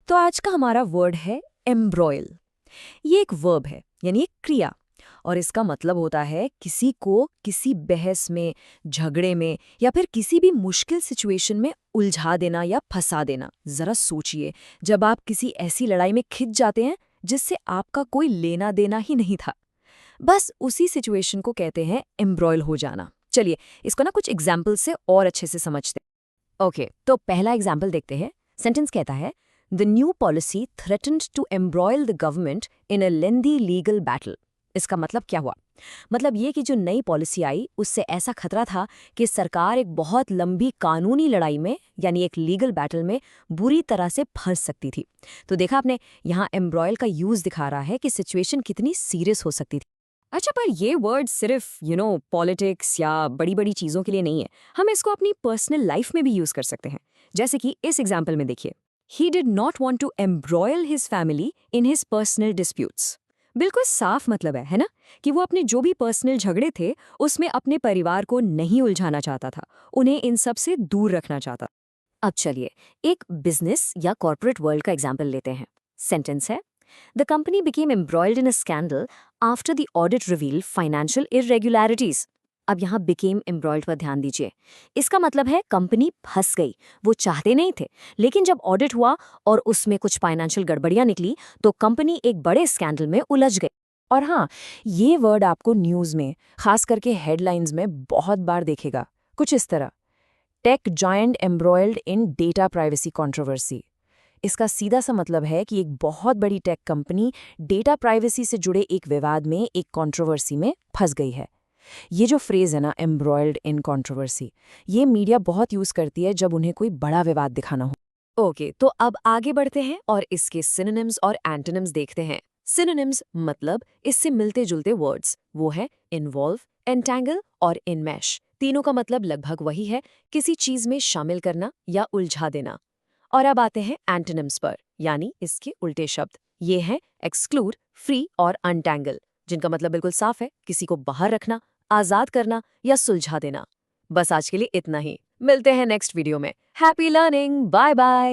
तो आज का हमारा वर्ड है एम्ब्रॉयल। ये एक वर्ब है, यानी एक क्रिया, और इसका मतलब होता है किसी को किसी बहस में, झगड़े में या फिर किसी भी मुश्किल सिचुएशन में उलझा देना या फंसा देना। जरा सोचिए, जब आप किसी ऐसी लड़ाई में खिंच जाते हैं जिससे आपका कोई लेना देना ही नहीं था, बस उसी सिचुएशन को कहते हैं एम्ब्रॉयल हो जाना। चलिए इसको ना कुछ एग्जाम्पल से और अच्छे से समझते हैं। ओके, तो पहला एग्जाम्पल देखते हैं। सेंटेंस कहता है, the new policy threatened to embroil the government in a lengthy legal battle. इसका मतलब क्या हुआ? मतलब ये कि जो नई पॉलिसी आई उससे ऐसा खतरा था कि सरकार एक बहुत लंबी कानूनी लड़ाई में, यानी एक लीगल बैटल में बुरी तरह से फंस सकती थी। तो देखा आपने, यहाँ एम्ब्रॉयल का यूज दिखा रहा है कि सिचुएशन कितनी सीरियस हो सकती थी। अच्छा, पर ये वर्ड सिर्फ पॉलिटिक्स या बड़ी बड़ी चीज़ों के लिए नहीं है। हम इसको अपनी पर्सनल लाइफ में भी यूज़ कर सकते हैं। जैसे कि इस एग्जाम्पल में देखिए, he did not want to embroil his family in his personal disputes. बिल्कुल साफ मतलब है ना, कि वो अपने जो भी पर्सनल झगड़े थे उसमें अपने परिवार को नहीं उलझाना चाहता था, उन्हें इन सब से दूर रखना चाहता। अब चलिए एक बिजनेस या कॉर्पोरेट वर्ल्ड का एग्जाम्पल लेते हैं। सेंटेंस है, the company became embroiled in a scandal after the audit revealed financial irregularities. अब यहाँ बिकेम एम्ब्रॉयल्ड पर ध्यान दीजिए। इसका मतलब है कंपनी फंस गई। वो चाहते नहीं थे, लेकिन जब ऑडिट हुआ और उसमें कुछ फाइनेंशियल गड़बड़ियां निकली तो कंपनी एक बड़े स्कैंडल में उलझ गई। और हाँ, ये वर्ड आपको न्यूज़ में, खास करके हेडलाइंस में बहुत बार देखेगा। कुछ इस तरह, टेक जायंट एम्ब्रॉयल्ड इन डेटा प्राइवेसी कंट्रोवर्सी। इसका सीधा सा मतलब है कि एक बहुत बड़ी टेक कंपनी डेटा प्राइवेसी से जुड़े एक विवाद में, एक कंट्रोवर्सी में फंस गई है। ये जो फ्रेज है ना, एम्ब्रॉयल्ड इन कंट्रोवर्सी, ये मीडिया बहुत यूज करती है जब उन्हें कोई बड़ा विवाद दिखाना हो। ओके, तो अब आगे बढ़ते हैं और इसके सिनोनिम्स और एंटोनिम्स देखते हैं। सिनोनिम्स मतलब इससे मिलते जुलते वर्ड्स, वो है इन्वॉल्व, एंटैंगल और इनमैश। तीनों का मतलब लगभग वही है, किसी चीज में शामिल करना या उलझा देना। और अब आते हैं एंटोनिम्स पर, यानी इसके उल्टे शब्द। ये हैं एक्सक्लूड, फ्री और अनटैंगल, जिनका मतलब बिल्कुल साफ है, किसी को बाहर रखना, आजाद करना या सुलझा देना। बस आज के लिए इतना ही। मिलते हैं नेक्स्ट वीडियो में। Happy learning, bye bye.